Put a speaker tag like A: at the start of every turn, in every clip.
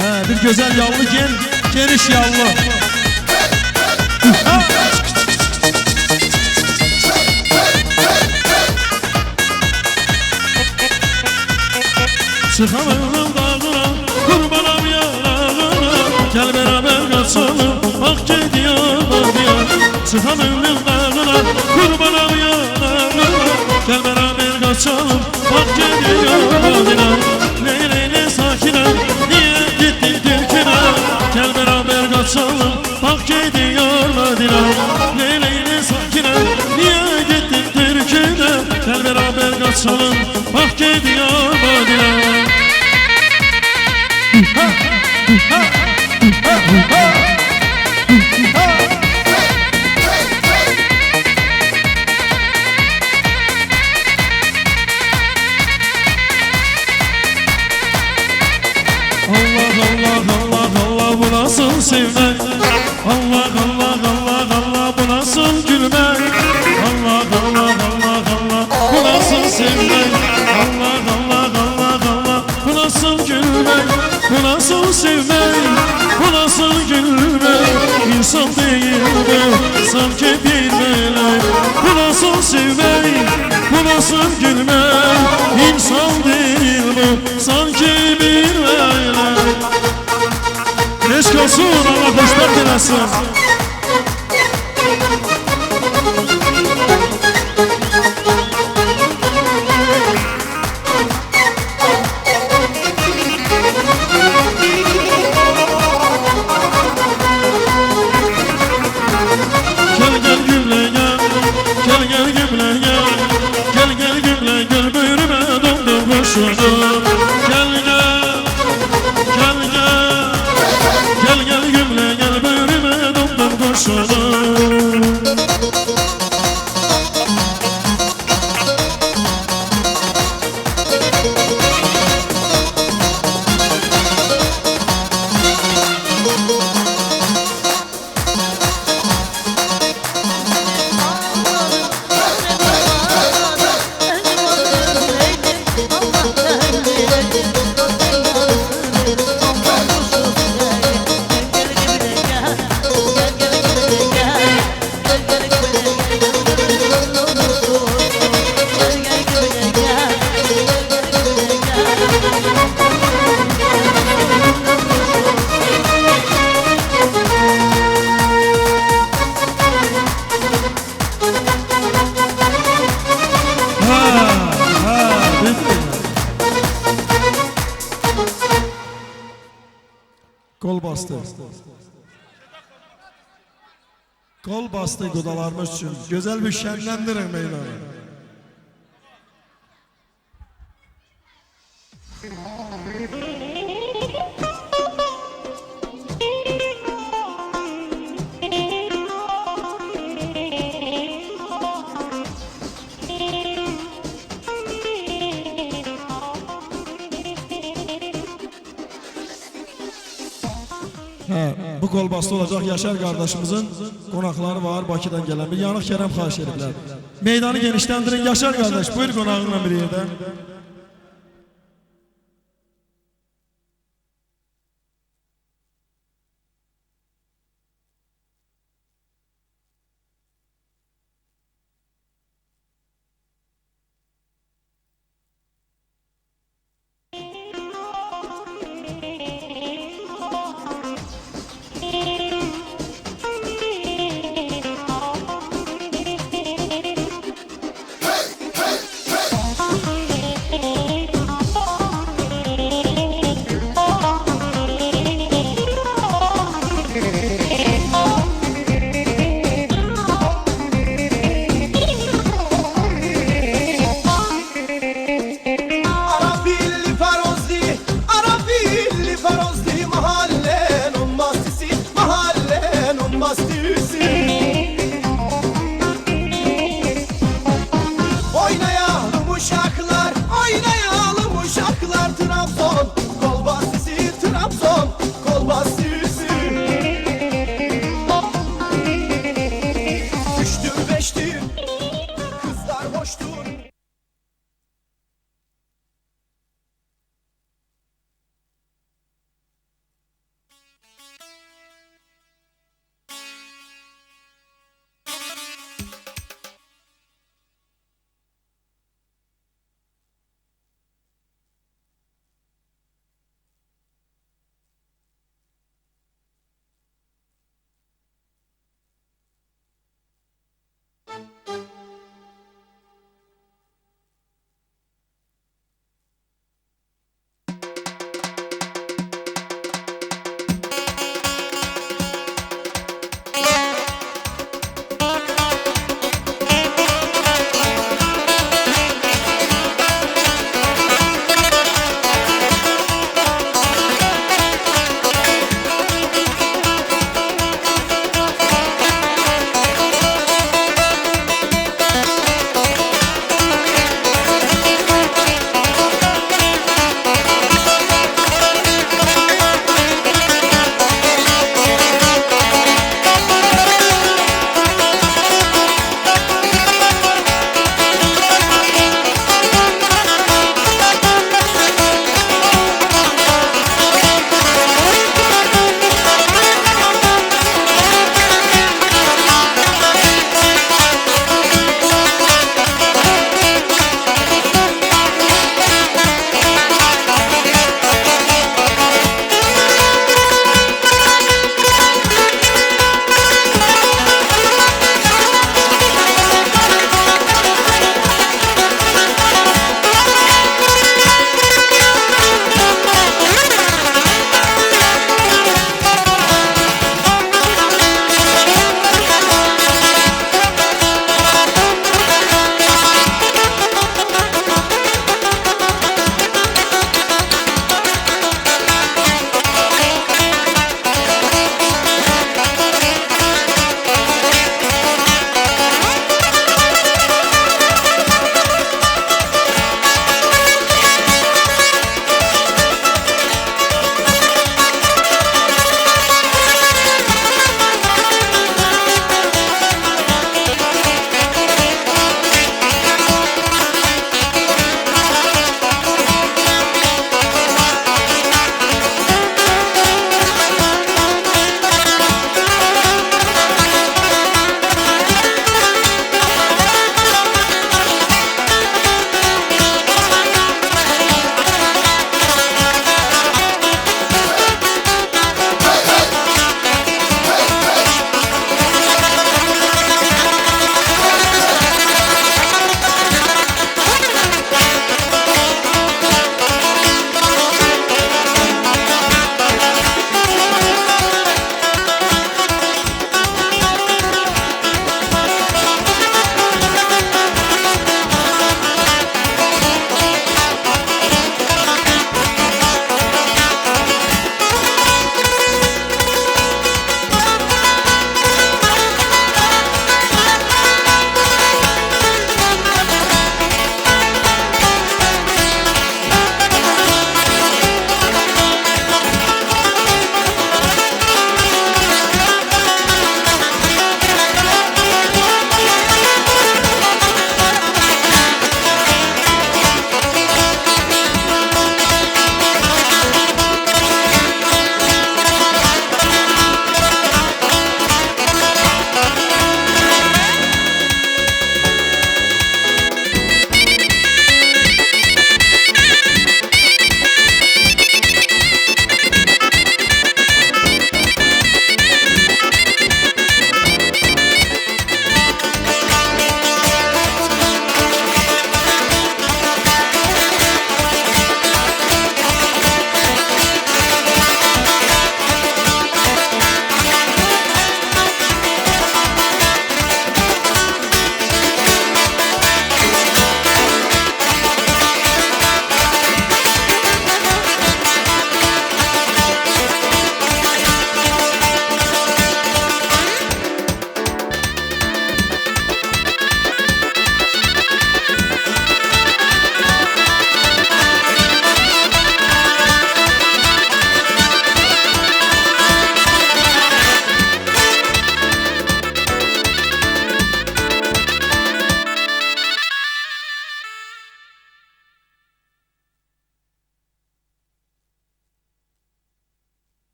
A: Bir güzel yallı geniş yallı. Çıkamam dağına, kurbanam yarağına. Gel beraber kaçalım, bak gidiyor dağına. Çıkamam dağına, kurbanam yarağına. Gel beraber kaçalım, bak gidiyor dağına. Neyle sakine, niye gittin Türk'üne? Gel beraber kaçalım, bak gidiyor dağına. Neyle sakine, niye gittin Türk'üne? Gel beraber kaçalım, bak gidiyor dağına. Allah bu nasıl sevmek? Allah bu nasıl gülmek? Allah bu nasıl sevmek? Allah bu nasıl gülmek? Bu nasıl sevmek? Bu nasıl gülmek? İnsan değil mi? Sanki bir melek. Bu nasıl sevmek? Bu nasıl gülmek? İnsan değil mi? Sanki bir melek. Eşk olsun, Allah hoşlar dilesin. Kol bastı. Kol bastı godalarımız için. Güzel bir şenlendirin meydanı. Bu kol bastı olacak Yaşar kardeşimizin konakları var, Bakı'dan gelen bir Yanıq Kerem xahiş ediblər. Meydanı genişlendirin Yaşar kardeş, buyur konağınla bir yerden.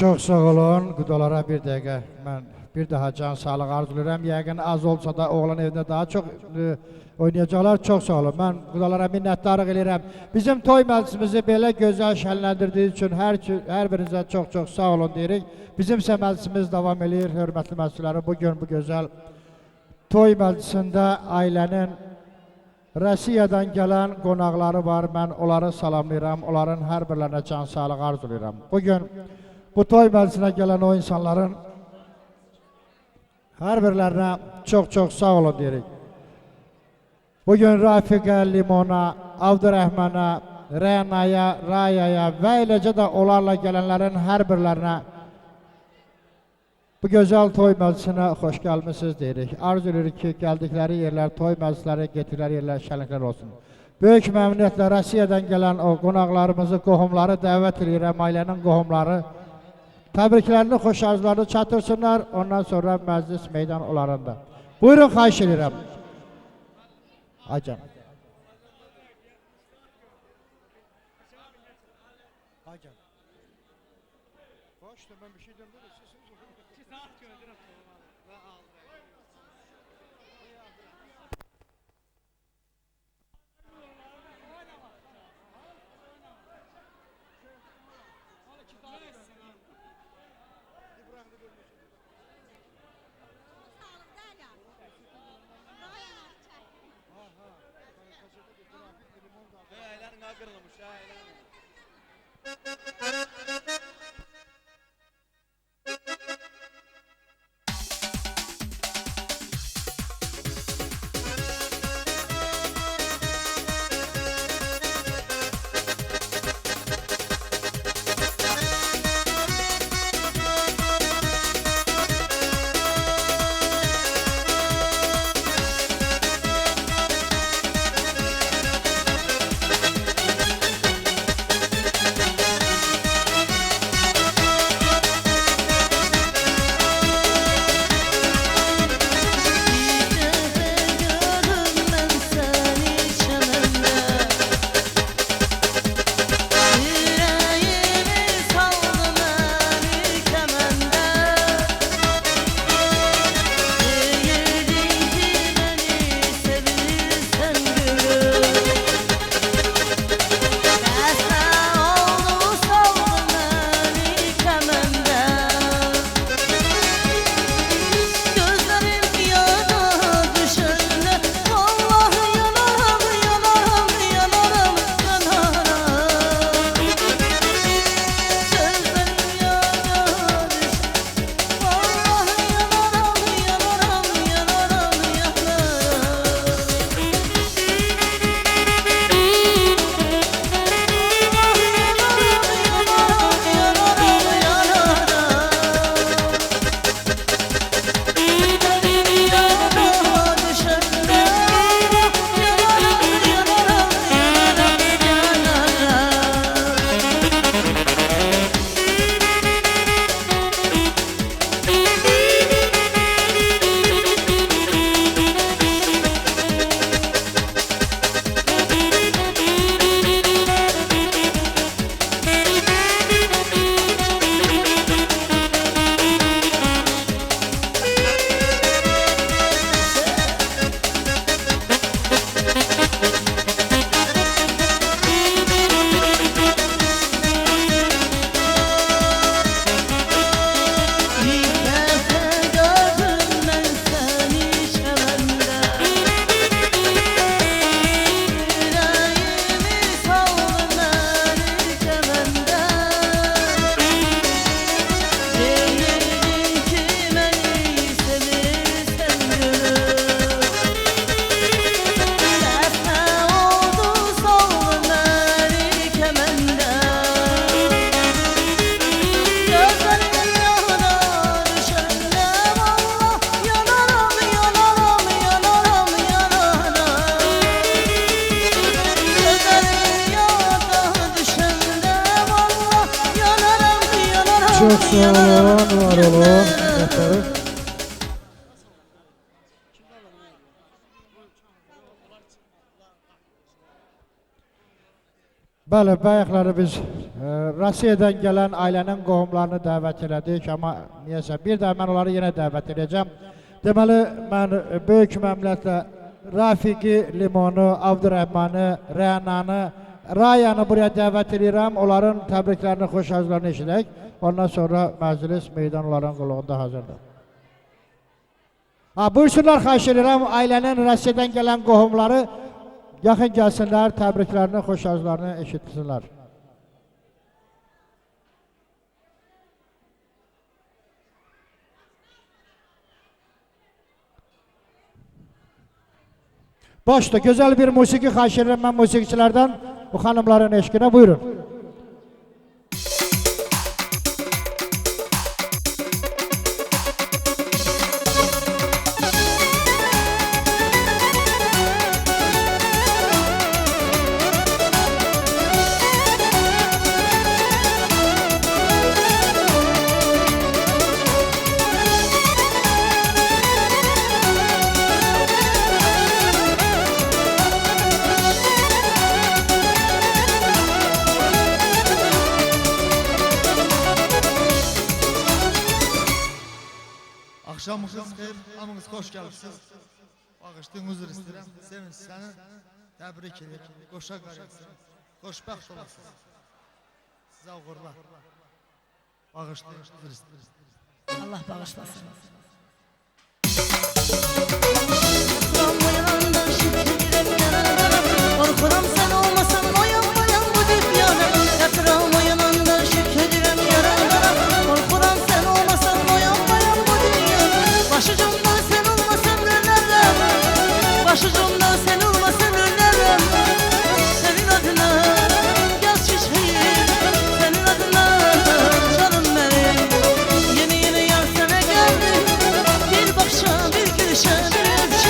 B: Çok sağ olun. Qudalara bir dəqiqə. Mən bir daha can sağlığı arzulayıram. Yəqin az olsa da oğlan evində daha çox oynayacaqlar. Çox sağ olun. Mən qudalara minnətdarlıq edirəm. Bizim toy məclisimizi belə gözəl şənləndirdiyi üçün hər birinizə çox sağ olun deyirik. Bizim isə məclisimiz davam edir. Hörmətli məclisləri, bugün bu gözəl toy məclisində ailənin Rusiyadan gələn qonaqları var. Mən onları salamlayıram. Onların hər birlərinə can sağlığı arzulayıram. Bugün bu toy məclisinə gələn o insanların hər birlərinə çox sağ olun deyirik. Bugün Rafiqə, Limona, Abdurrahmana, Rənaya, Rayaya və eləcə də onlarla gələnlərin hər birlərinə bu gözəl toy məclisinə xoş gəlmisiniz deyirik. Arzu edirik ki, gəldikləri yerlər, toy məclisləri, getdikləri yerlər şənliklər olsun. Böyük məmnuniyyətlə Rusiyadan gələn o qonaqlarımızı, qohumları dəvət edirəm, ailənin qohumları. Təbriklərini, xoş arzularını çatırsınlar, ondan sonra məclis meydan olarında. Buyurun, xahiş edirəm. Acan. Acan. Hoşdur, mən bir şey demirəm. Çok sağ olun, var olun. Yaparız. Bəli, bayaqları biz Rusiyadan gələn ailənin qohumlarını dəvət elədik, amma niyəsə bir də mən onları yenə dəvət edəcəm. Deməli, mən böyük məmnuniyyətlə Rafiqi, Limonu, Abdurrahmanı, Rənanı, Rayanı buraya dəvət edirəm. Onların təbriklərini, xoş arzularını eşidək. Ondan sonra məclis meydan onların qulluğunda hazırdır. Buyursunlar, xahiş edirəm, ailənin Rusiyadan gələn qohumları yaxın gəlsinlər, təbriklərini, xoş arzularını eşitsinlər. Başda güzel bir musiki xahiş edirəm mən musiqiçilərdən bu xanımların eşqinə, buyurun.
C: Akşamınız xeyir, hamınız xoş gəlibsiniz. Bağışlayın, üzr istəyirəm. Sevinç səni təbrik edirəm. Qoşa qaryaksın. Xoşbəxt olasınız. Sizə uğurlar. Bağışlayın, üzr istəyirəm.
D: Allah bağışlasın. Korkuram sen olmasan oyanmayan bu dünyada. Yatıram yanında şükredirem yaralara. Korkuram sen olmasan oyanmayan bu dünyada. Başucumda sen olmasan ölürüm. Başucumda sen olmasan ölürüm. Senin adına yaz çiçeği, senin adına canım benim. Yeni yeni yar sana geldi. Bir bakışa, bir gülüşe, bir öpüşe.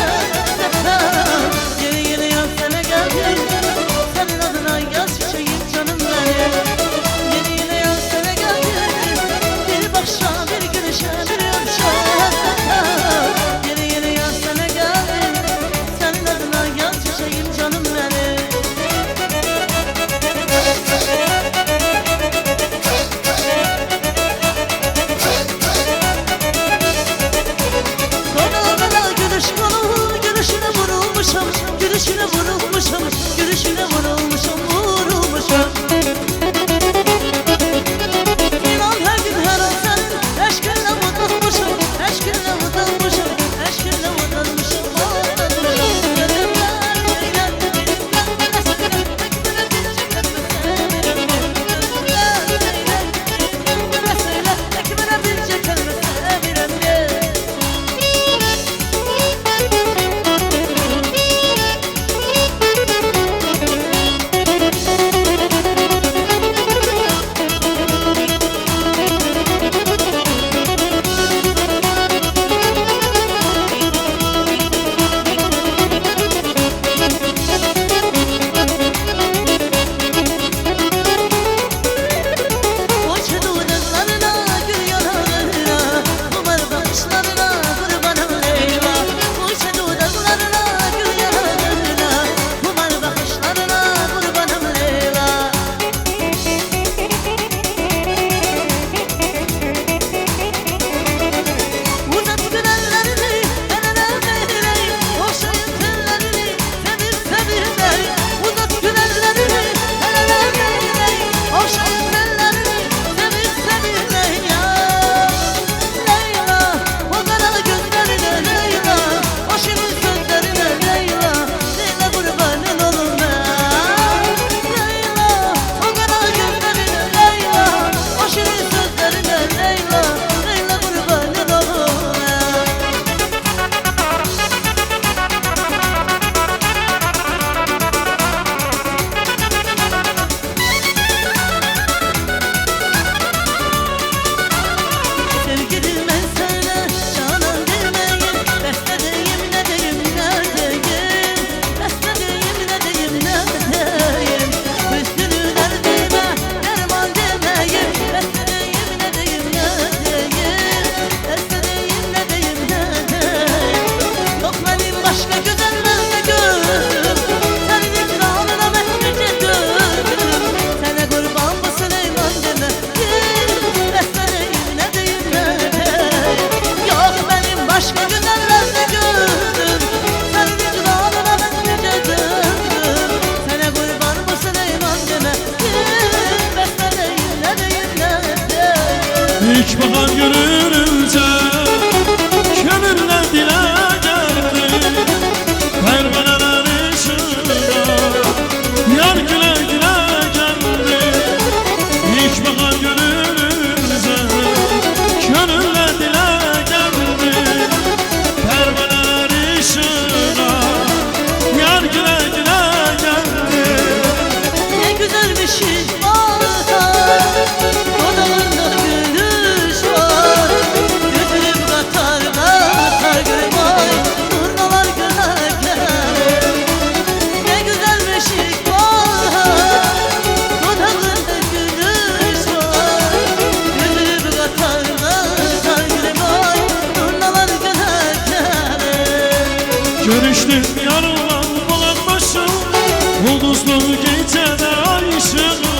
A: Ulduzlu gecede ay ışığında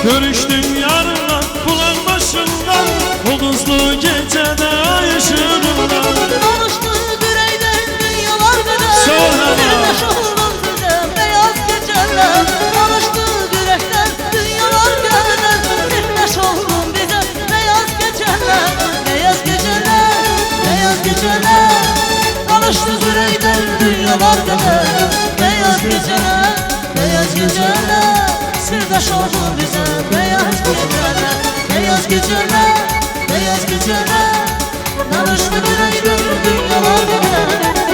A: görüştüm yarınla bulan başında. Ulduzlu gecede ay ışığında
D: Alıştı yüreğden dünyalar kadar
A: Söyle.
D: Sirdaş oldum size beyaz geceler Alıştı yürekten dünyalar kadar Sirdaş oldum bize beyaz geceler Beyaz geceler, beyaz geceler Alıştı yüreğden dünyalar kadar Beyaz geceler, beyaz geceler Sirdaş oldum bize beyaz geceler Beyaz geceler, beyaz geceler Alıştı yüreğden dünyalar kadar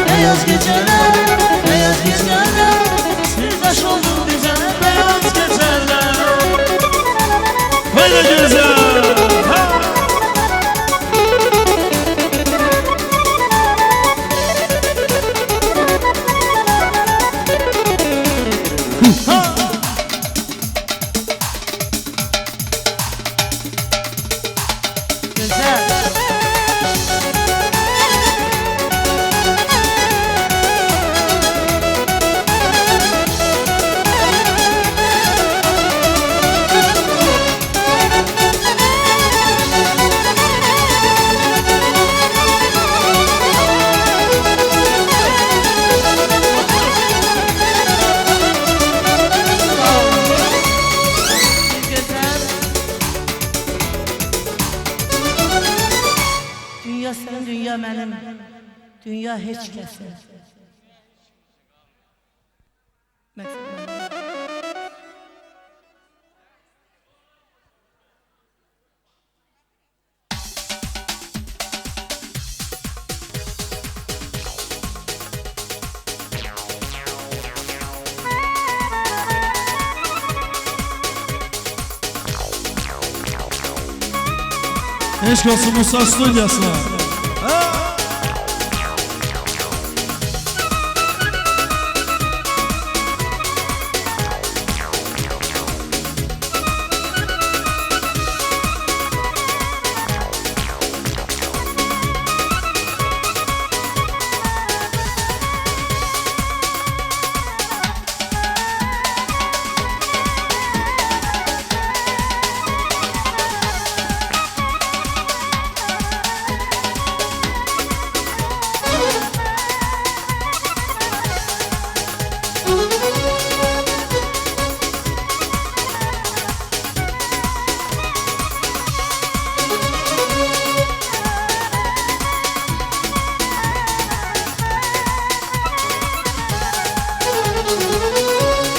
D: Beyaz geceler, beyaz geceler Sirdaş oldum bize beyaz geceler
A: Haydi güzel. Ha! Ha!
D: Güzel Güzel Dünya senin, dünya benim Dünya hiç kesin
A: Eşk olsun Musa Stüdyası'na.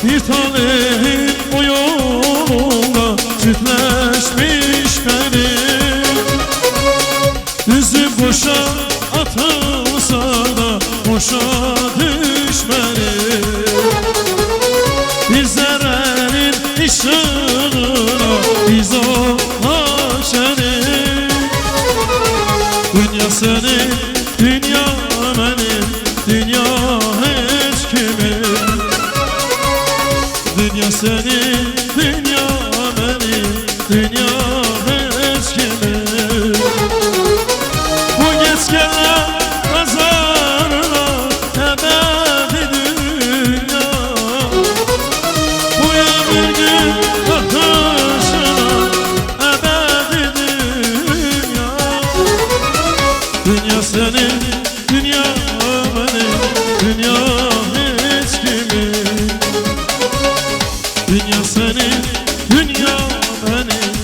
A: Bir tanemin o yolunda çiftleşmiş benim. Üzüm boşa atılsa da boşa düşmedim. Bir zerrenin ışığına biz ulaşelim. Dünya senin, dünya benim, dünya hiç kimin. Dünya senin, dünya benim, dünya hiç kimin. Bu geç gelen mezarına ebedi dünya. Bu ömür gün bakışına ebedi dünya. Dünya senin, dünya benim, dünya hiç kimin. Dünya senin, dünya benim,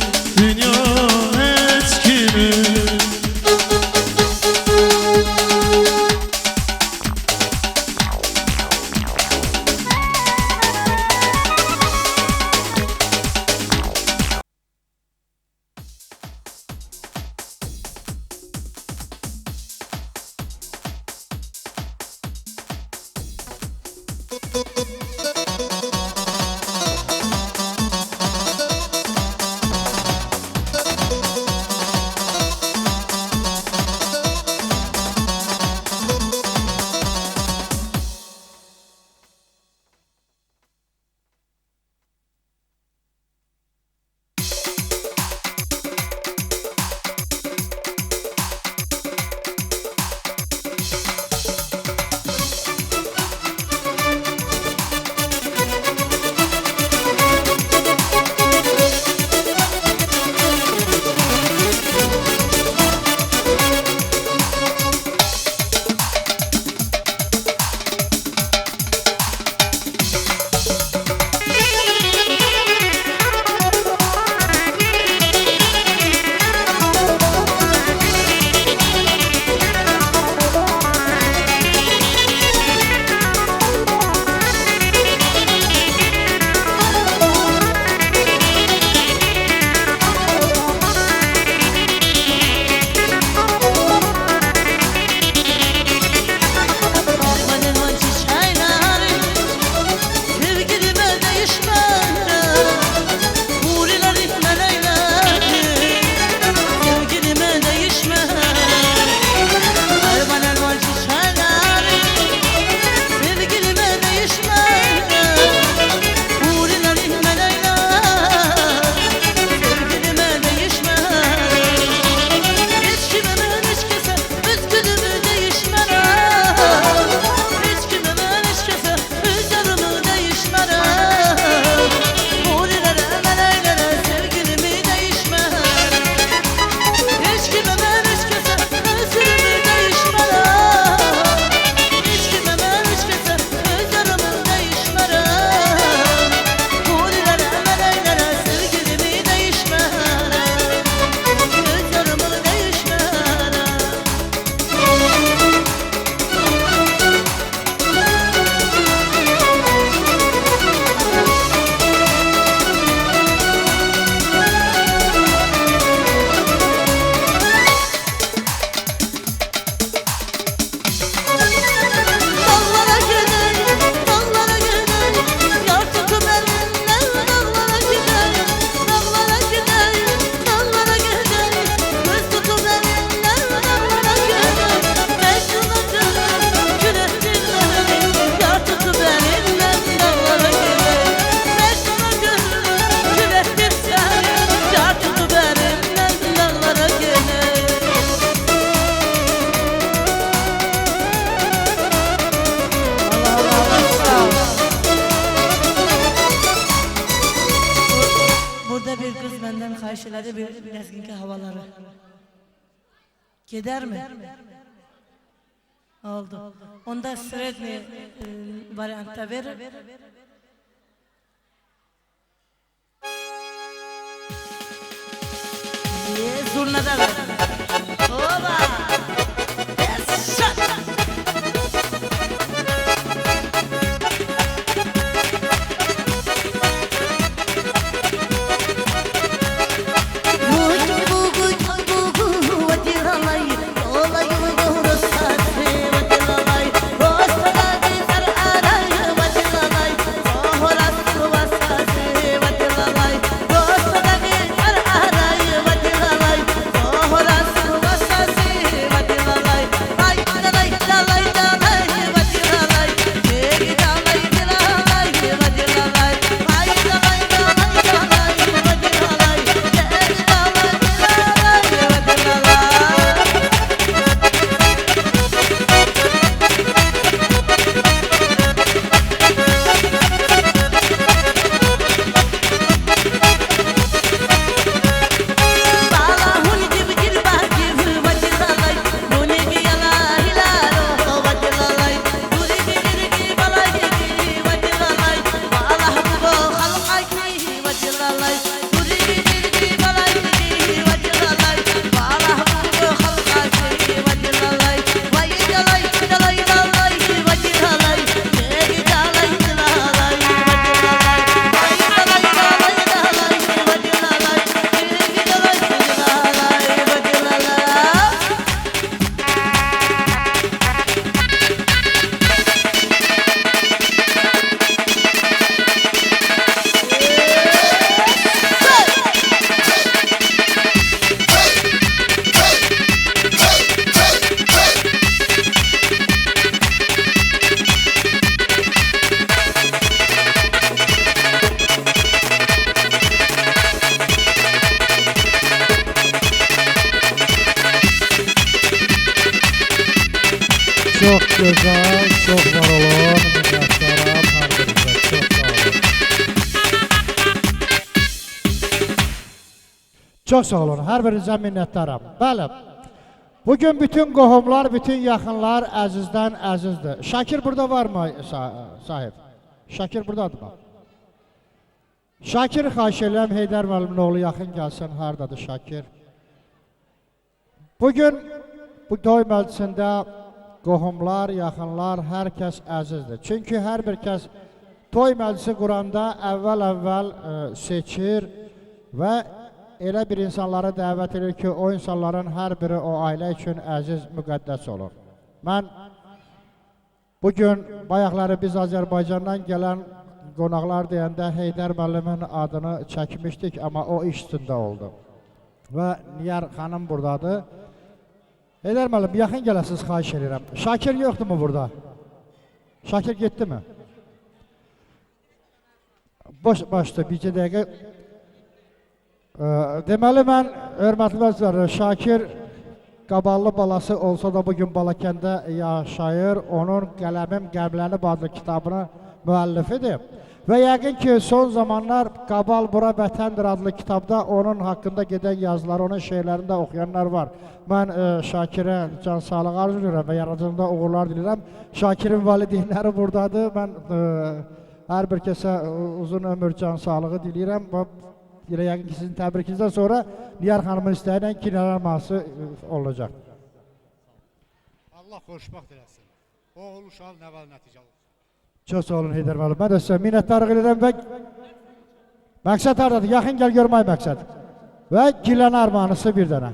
D: benden karşıladı bir lezginki havaları. Gider mi? Oldu. Onda sredni variantta verir. Zurnada ver. Oba! Yes!
B: Çok güzel, çok var olun. Minnettarım her birinize. Çok sağ olun. Her birinize minnettarım. Bəli. Bugün bütün qohumlar, bütün yaxınlar əzizdən əzizdir. Şakir burada var mı sahib? Şakir buradadır mı? Şakir xahiş edirəm, Heydər müəllimin oğlu yaxın gəlsin. Hardadır Şakir? Bugün bu toy məclisində qohumlar, yaxınlar, hər kəs əzizdir. Çünki hər bir kəs toy məclisi quranda əvvəl seçir və elə bir insanları dəvət edir ki, o insanların hər biri o ailə üçün əziz, müqəddəs olur. Mən bugün bayaqları biz Azərbaycandan gələn qonaqlar deyəndə Heydər müəllimin adını çəkmişdik, amma o iş üstündə oldu. Və Niyar xanım buradadır. Heydər müəllim, yaxın gələsiniz, xahiş edirəm. Şakir yoxdur mu burada? Şakir getdi mi? Başda bircə dəqiqə. Deməli, mən, hörmətli vəzirlər, Şakir Qaballı balası olsa da bugün Balakəndə yaşayır. Onun Qələmim Qəmlənib adlı kitabının müəllifidir. Və yəqin ki, son zamanlar Qabal Bura Vətəndir adlı kitabda onun haqqında gedən yazıları, onun şeirlərində oxuyanlar var. Mən Şakirə can sağlıq arzu edirəm və yaradıcılığında uğurlar dilirəm. Şakirin valideynləri buradadır. Mən hər bir kəsə uzun ömür can sağlığı dilirəm. Elə yəqin ki, sizin təbrikinizdən sonra Niyar xanımın istəyinə kinələməsi olacaq.
E: Allah xoşbəxt eləsin. Oğul uşaq nəvəl nəticə olsun.
B: Çox sağ olun Heydər müəllim. Mən də sizə minnətdarlıq edirəm və məqsəd haradadır? Yaxın gəl görmək məqsəd. Və Gilən armağanısı bir dənə.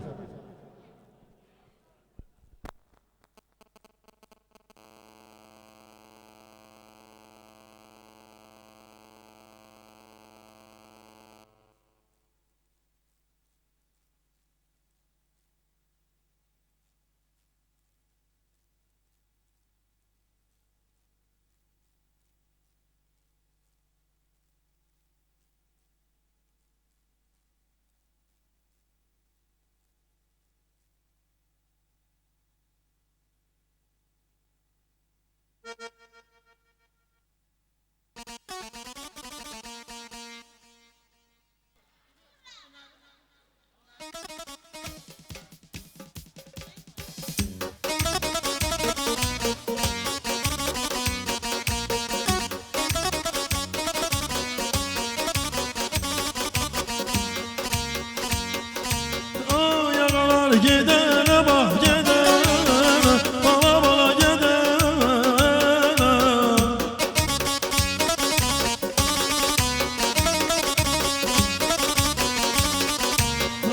A: gedene bak gedene, bala bala gedene.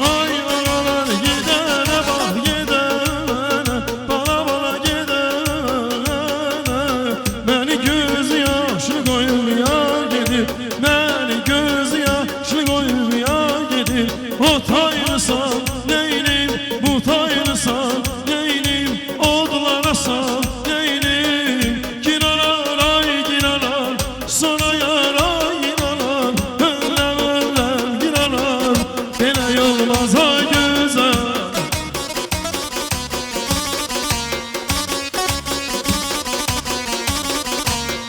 A: Ay aralar gedene bak gedene, bala bala gedene. Beni göz yaşlı koyuya gedir, beni göz yaşlı koyuya gedir. O tayrısan neylim, bu tayrısan neylim, odlara sal neylim. Giralar ay giralar, sonra yaray giralar, önlem önlem giralar. Bana yolmaz ay güzel.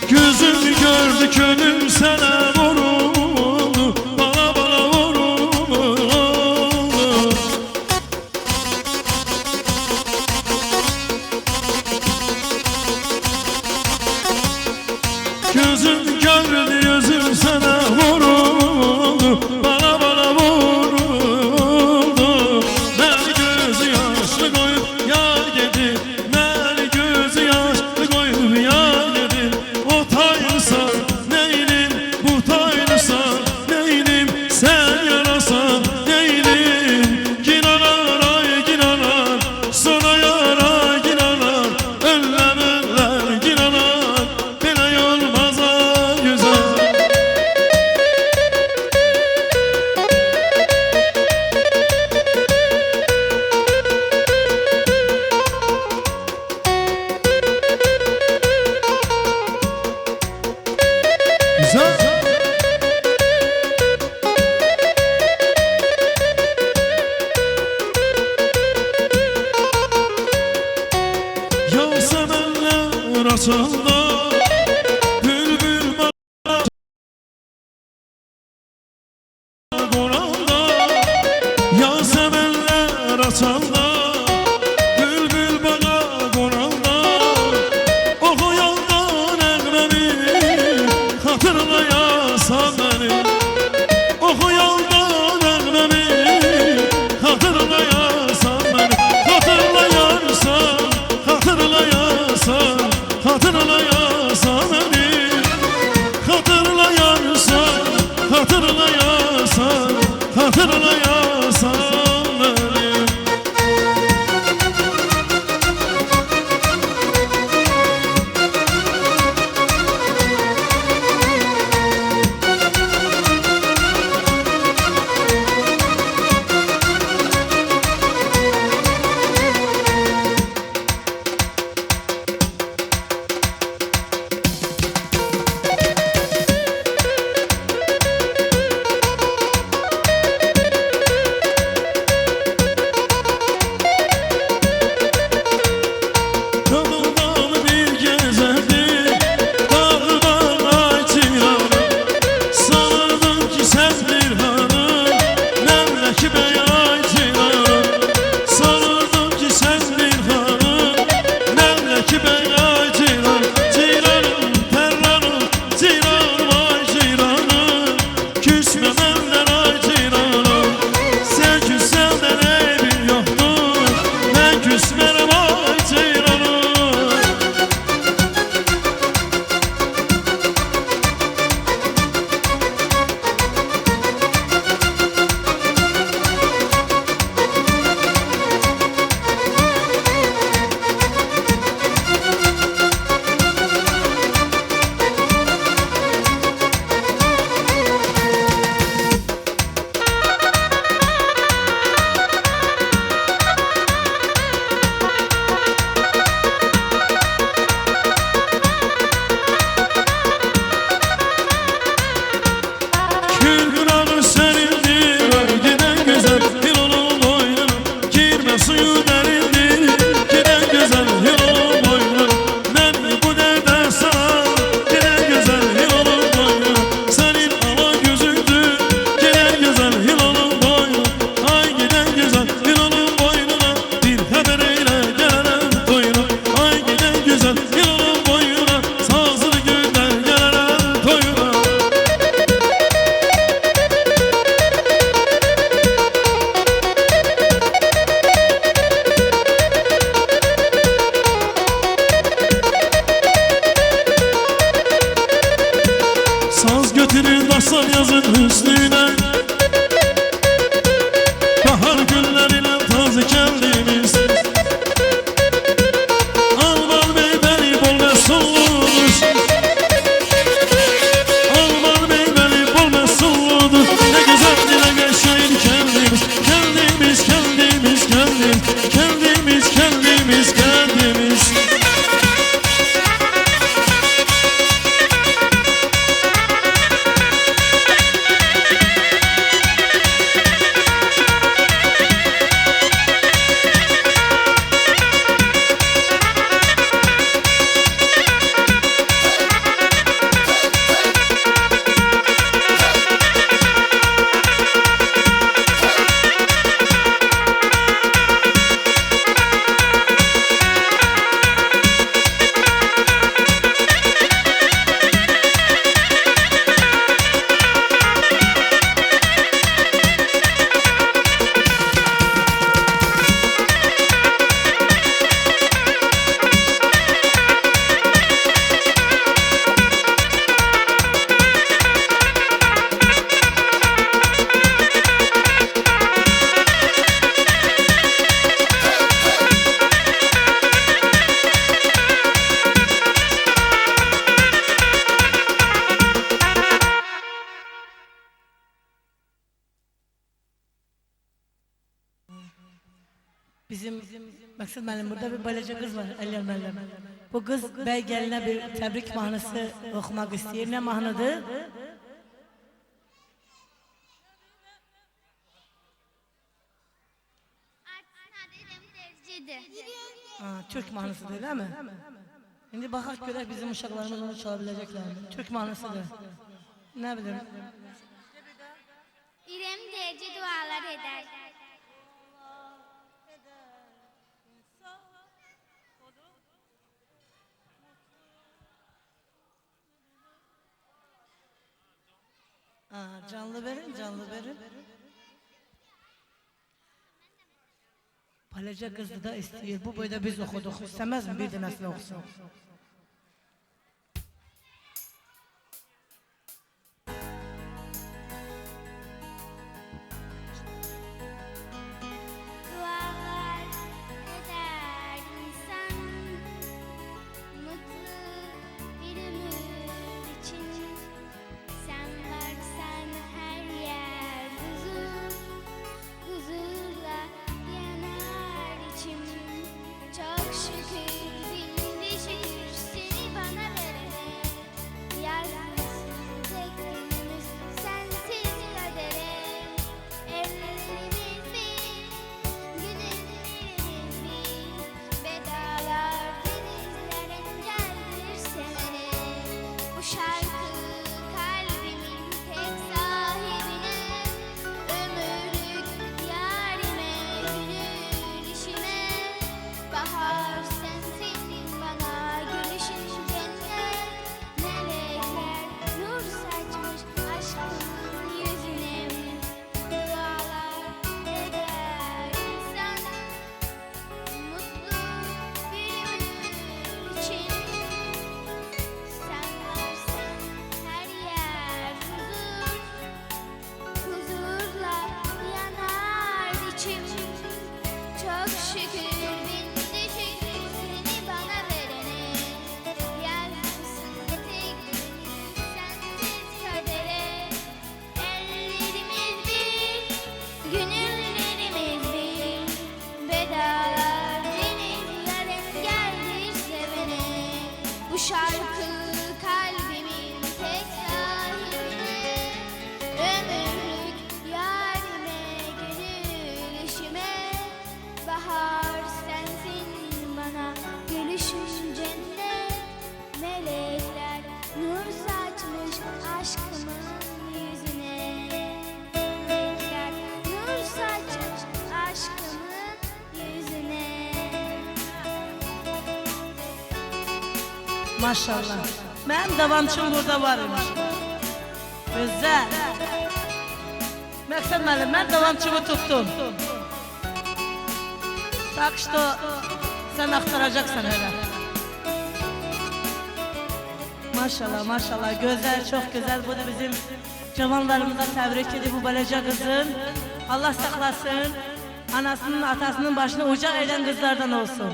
A: Gözüm gördü könlüm sana vuruldu, bana bana vuruldu. Gözüm gördü gözüm sana vuruldu, bana bana vuruldu. Beni gözü yaşlı koyup yar gedir, beni gözü yaşlı koyup yar gedir. O tayrısan neylim, bu tayrısan neylim, sen yarasan neylim. Ginalar ay ginalar, sonra yaray ginalar, önlem önlem ginalar. Bela olmaz ay güzel. Güzel. Ya sevenler açanda, bülbül bana konanda. Ya sevenler açanda, bülbül bana konanda. Oku yandan elmemi, hatırlayasan beni. Oku yandan elmemi, hatırlayasan beni. Hatırlayarsan, hatırlayarsan, hatırlayasan beni. Hatırlayarsan, hatırlayarsan, hatırlayasan beni. Götürün bassan yazın üstüne. Bahar günleriyle taze kendimiz. Alman meyveli bol mesulludur. Alman meyveli bol mesulludur. Ne güzel dile geçeyim kendimiz. Kendimiz, kendimiz, kendimiz. Kendimiz, kendimiz, kendimiz.
D: Bizim Maksat benim burada bir balacı kız var. Ellermellem. Bu kız bey geline bir tebrik mahnısı okumak istiyor. Ne mahnıdır? Türk mahnısıdır değil mi? Şimdi bakak göre bizim uşaklarımız onu çalabilecekler mi? Türk mahnısıdır. Ne bileyim?
F: İrem derece dualar eder.
D: Canlı verin, canlı verin. Balacı kızı da istiyor. Bu boyda biz okuduk. İstemez mi? Bir de nasıl okusun?
F: Dualar eder insan, mutlu bir ömür için. Sen varsan her yer huzur, huzurla yanar içim. Çok şükür bin düşür seni bana verene. Yazmışsın tek günümüz sensiz kadere. Ellerimiz bir, gönüllerimiz bir. Bedalar denizlerin geldir sevene. Bu şarkı kalbimin tek sahibine. Ömürlük yarime, gönül işime. Bahar sensin bana, gülüşün cennet. Melekler nur saçmış aşkın yüzüne. Dualar eder insan, mutlu bir ömür için. Sen varsan her yer huzur, huzurla yanar içim. Çok şükür bin düşür seni bana verene. Yazmışsın tek günümüz sensiz kadere. Ellerimiz bir, gönüllerimiz bir. Bedalar denizlerin geldir sevene. Bu şarkı kalbimin tek sahibine. Ömürlük yarime, gönül işime. Bahar sensin bana, gülüşün cennet. Melekler nur saçmış aşkımın yüzüne. Melekler nur saçmış aşkımın yüzüne.
D: Maşallah. Benim davamçım burada varmış. Güzel. Maksat benim, ben davamçımı tuttum. Tak işte sen aktaracaksın hele. Maşallah maşallah güzel çok güzel. Bu da bizim cavanlarımıza tebrik edip bu böylece kızın. Allah saklasın. Anasının atasının başını uca eden kızlardan olsun.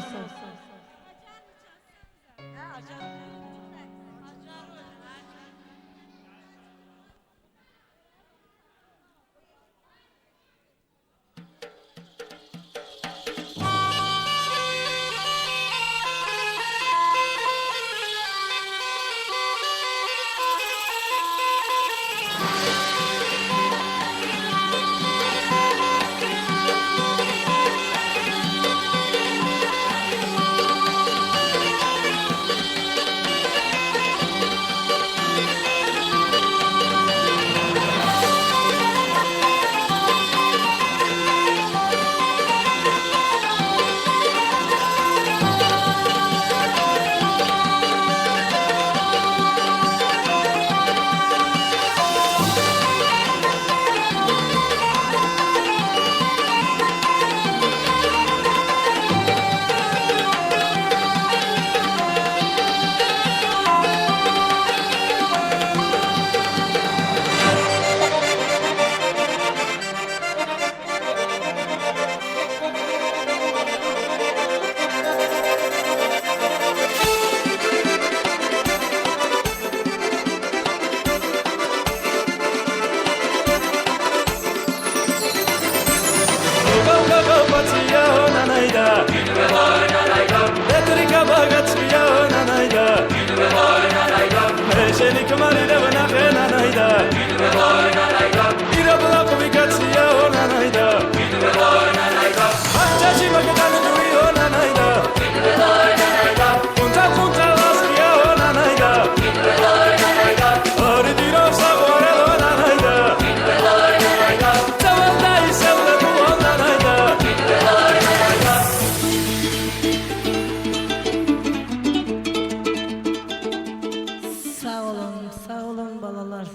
D: Sağ olun balalar.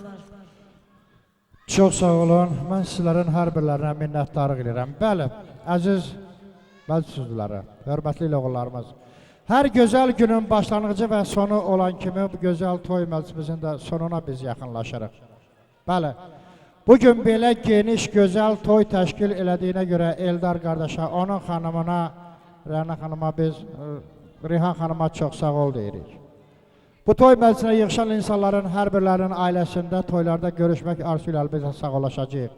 B: Çox sağ olun. Mən sizlərin hər birlərinə minnətdarlıq edirəm. Bəli, əziz məclisuzları, hörmətli oğullarımız. Hər gözəl günün başlanğıcı və sonu olan kimi bu gözəl toy məclisimizin də sonuna biz yaxınlaşırıq. Bəli, bugün belə geniş, gözəl toy təşkil elədiyinə görə Eldar qardaşa, onun xanımına, Rəna xanıma biz, Rihan xanıma çox sağ ol deyirik. Bu toy məclisinə yığışan insanların hər birlərinin ailəsində toylarda görüşmək arzu ilə əlbəttə sağollaşacağıq.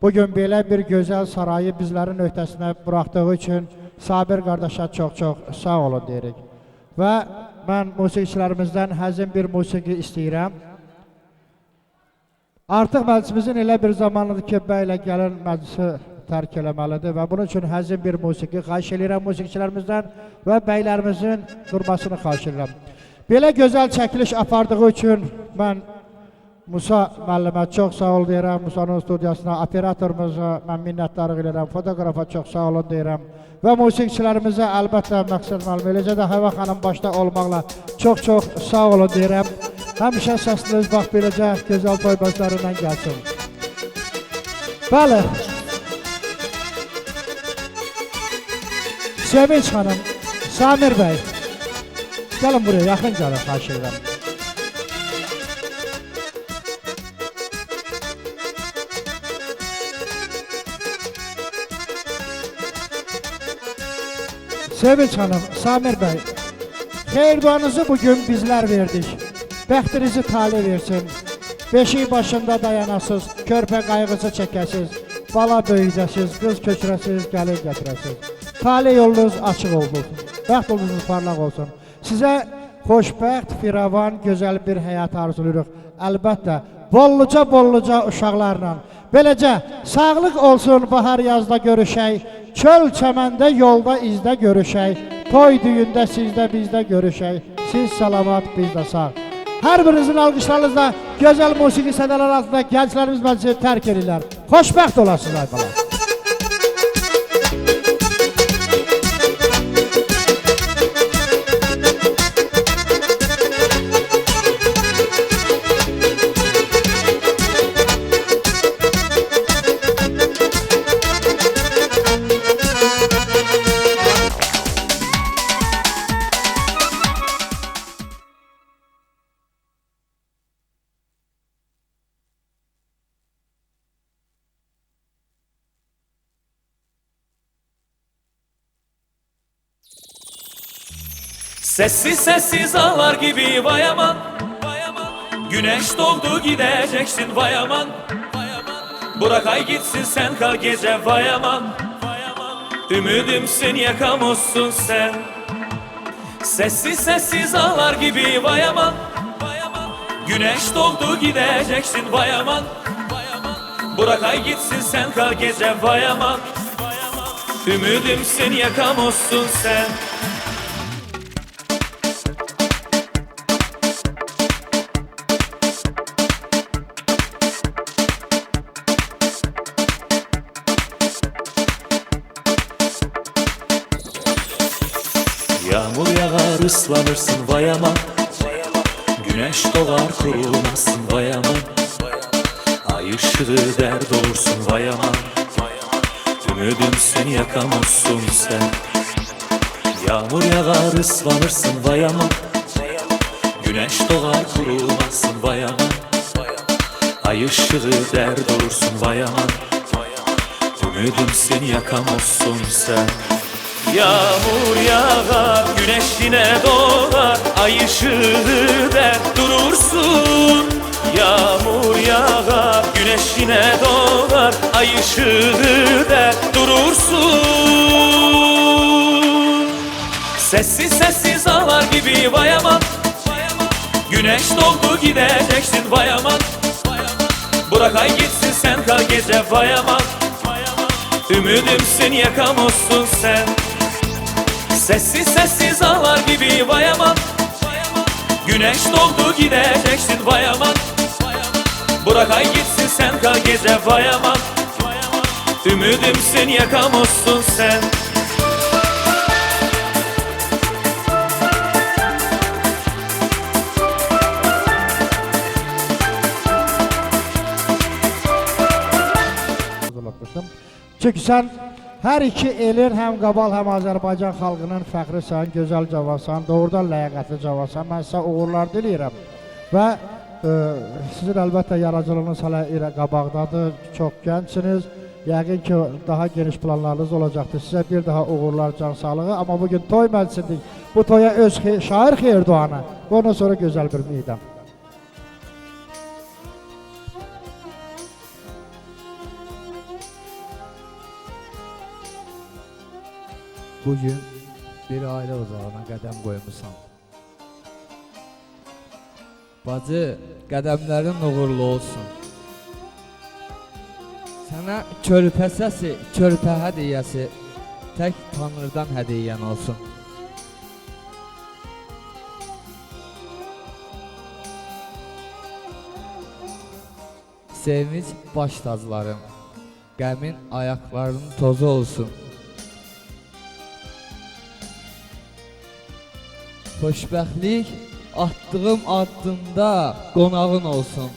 B: Bugün belə bir gözəl sarayı bizlərin öhdəsinə buraxdığı üçün Sabir qardaşa çox-çox sağ olun deyirik. Və mən musiqiçilərimizdən həzin bir musiqi istəyirəm. Artıq məclisimizin elə bir zamanıdır ki, bəylə gəlin məclisi tərk eləməlidir və bunun üçün həzin bir musiqi xahiş edirəm musiqiçilərimizdən və bəylərimizin durmasını xahiş edirəm. Belə gözəl çəkiliş apardığı üçün mən Musa müəllimə çox sağ ol deyirəm, Musanın studiyasına, operatorumuza mən minnətdarlıq edirəm, fotoqrafa çox sağ olun deyirəm və musiqiçilərimizə əlbəttə Məqsəd müəllim, eləcə də Həvva xanım başda olmaqla çox-çox sağ olun deyirəm. Həmişə səsliniz bax beləcə gözəl toy başlarından gəlsin. Bəli. Sevinç xanım, Samir bəy, gəlin buraya, yaxın gəlin, xahiş edirəm. Sevinç xanım, Samir bəy, xeyirduanızı bugün bizlər verdik. Bəxtinizi tali versin. Beşik başında dayanasız, körpə qayğısı çəkəsiz, bala böyüdəsiz, qız köçürəsiz, gəlin gətirəsiz. Tali yolunuz açıq olsun, bəxt yolunuz parlaq olsun. Sizə xoşbəxt, firavan, gözəl bir həyat arzuluruq. Əlbəttə, bolluca uşaqlarla. Beləcə, sağlıq olsun, bahar yazda görüşək, çöl çəməndə yolda izdə görüşək, toy düyündə sizdə bizdə görüşək, siz salamat bizdə sağ. Hər birinizin alqışlarınızla gözəl musiqi sədələr altında gənclərimiz məclisi tərk edirlər. Xoşbəxt olasınız ay bala.
G: Sessiz sessiz ağlar gibi vay aman, vay aman. Güneş doğdu gideceksin vay aman, vay aman. Bırak ay gitsin sen kal gece vay aman, vay aman. Ümidimsin yakamozsun sen. Sessiz sessiz ağlar gibi vay aman, vay aman. Güneş doğdu gideceksin vay aman, vay aman. Bırak ay gitsin sen kal gece vay aman, vay aman. Ümidimsin yakamozsun sen. Yağmur yağar ıslanırsın vay aman, güneş doğar kurulmazsın vay aman. Ay ışığı dert olursun vay aman, ümidimsin yakamozsun sen. Yağmur yağar ıslanırsın vay aman, güneş doğar kurulmazsın vay aman. Ay ışığı dert olursun vay aman, ümidimsin yakamozsun sen. Yağmur yağar, güneş yine doğar, ay ışığı dert durursun. Yağmur yağar, güneş yine doğar, ay ışığı dert durursun. Sessiz sessiz ağlar gibi vay aman, vay aman. Güneş doğdu gideceksin vay aman, vay aman. Bırak ay gitsin sen kal gece vay aman, vay aman. Ümidimsin yakamozsun sen. Sessiz sessiz ağlar gibi vay aman, vay aman. Güneş doğdu gideceksin vay aman, vay aman. Bırak ay gitsin sen kal gece vay aman, vay aman. Ümidimsin yakamozsun sen.
B: Çünkü sen her iki elin hem Qabal hem Azərbaycan xalqının fəxrisən, gözəl cavasan, doğrudan ləyaqətli cavasan. Mən sizə uğurlar diləyirəm. Və sizin əlbəttə yaradıcılığınız hələ ilə qabaqdadır, çox gəncsiniz. Yəqin ki, daha geniş planlarınız olacaqdır. Sizə bir daha uğurlar, can sağlığı. Amma bugün toy məclisindik. Bu toya öz şair xeyirduanı. Ondan sonra gözəl bir midəm.
H: Bugün bir aile ocağına qədəm qoymusan. Bacı, qədəmlərin uğurlu olsun. Sənə körpə səsi, körpə hədiyyəsi tək Tanrıdan hədiyyən olsun. Sevinç baş taclarım, qəmin ayaqlarının tozu olsun. Xoşbəxtlik attığım addımda qonağın olsun.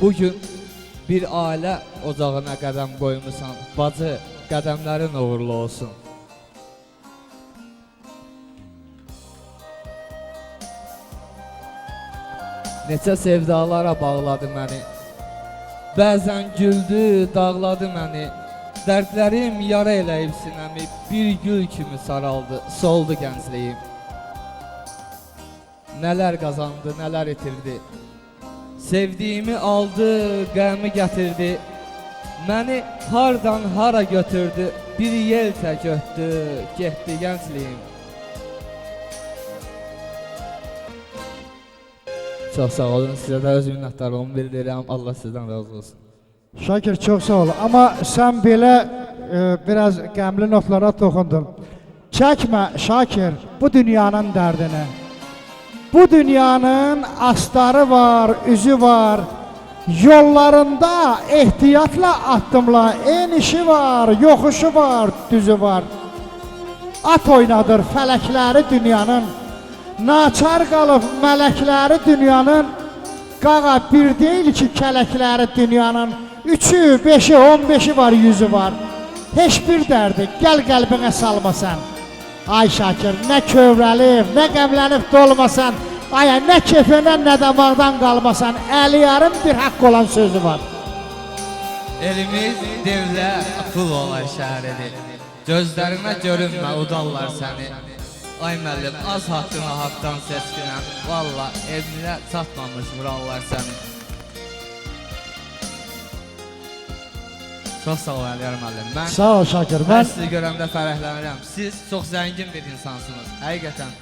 H: Bugün bir ailə ocağına qədəm qoymusan. Bacı, qədəmlərin uğurlu olsun. Neçə sevdalara bağladı məni. Bəzən güldü, dağladı məni. Dərdlərim yara eləyib sinəmi, bir gül kimi saraldı, soldu gəncliyim. Nələr qazandı, nələr itirdi. Sevdiyimi aldı, qəmi gətirdi. Məni hardan hara götürdü, bir yel tək ötdü, getdi gəncliyim. Çox sağ olun, sizə də öz minnətdarlığımı bildirirəm. Allah sizdən razı olsun.
B: Şakir, çox sağ ol. Amma sən belə biraz qəmli notlara toxundun. Çəkmə Şakir bu dünyanın dərdini. Bu dünyanın astarı var, üzü var. Yollarında ehtiyatla addımla, enişi var, yoxuşu var, düzü var. At oynadır fələkləri dünyanın. Naçar qalıb mələkləri dünyanın. Qağa bir deyil ki kələkləri dünyanın. 3'ü, 5'i, 15'i var, 100'ü var. Heç bir dərdi gəl qəlbinə salmasan. Ay Şakir, nə kövrəlib, nə qəmlənib dolmasan. Ay, nə kefindən, nə damaqdan qalmasan. Əli yarım bir haqq olan sözü var.
H: Elimiz devlə pul olan şəhəridir. Gözlərinə görünmə, udarlar səni. Ay müəllim, az haqqına haqdan seçkinəm. Valla evinə çatmamış vurarlar səni. Çox sağ ol Əliyar müəllim. Mən
B: Sağ ol Şakir.
H: Mən
B: Mən
H: sizi görəndə fərəhlənirəm. Siz çox zəngin bir insansınız. Həqiqətən.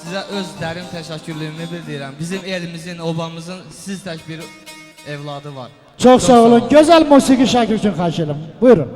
H: Sizə öz dərin təşəkkürlüyümü bildirirəm. Bizim elimizin, obamızın siz tək bir evladı var.
B: çok sağ olun. Güzel musiki Şakir için xahiş edim. Buyurun.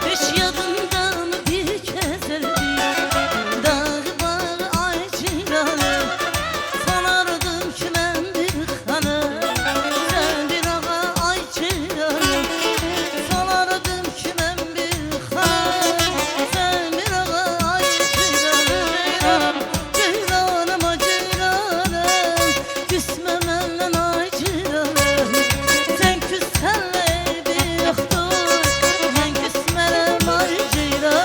D: Hiç yadımda mı bir kez dağ bağ ay ceylanı sanardım ki ben bir hanım sen bir ağa ay ceylanı sanardım ki ben bir hanım sen bir ağa ay ceylanı ceylanım ay ceylanım küsme benden ay ceylanım sen küssenle bir yoktur ben küsmerem ay ceylanım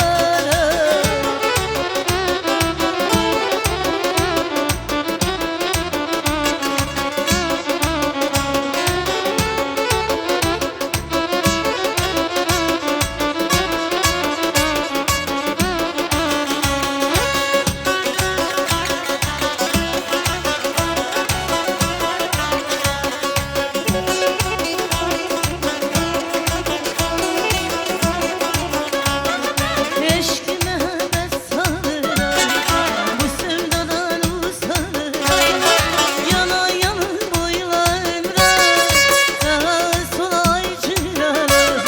D: Eşkime ben sanırım, bu sevdadan usanırım. Yana yana boylarım, sağa sola ay ceylanım.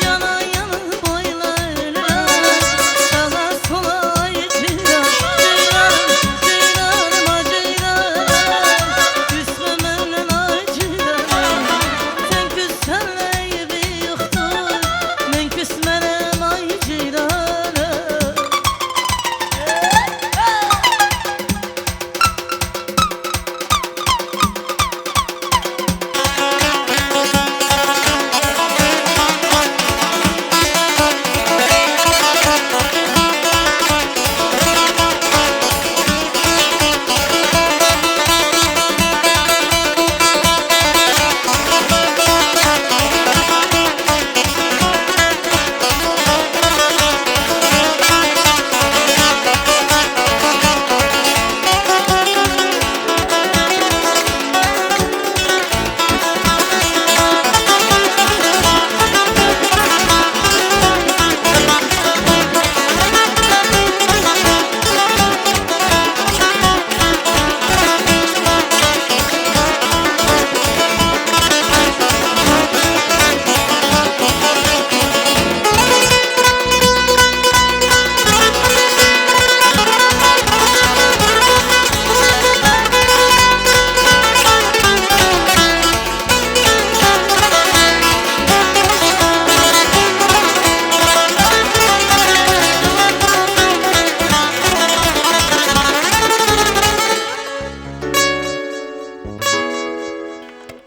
D: Yana yana boylarım, sağa sola ay ceylanım. Ceylanım ay ceylanım, küsme benden ay ceylanım. Sen küssenle bir yoktur, ben küsmerem ay ceylanım.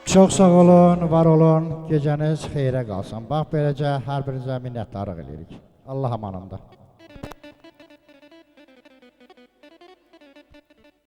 B: Çok sağ olun, var olun. Geceniz xeyrə qalsın. Bax, beləcə hər birinizə minnətdarlıq edirik. Allah amanında.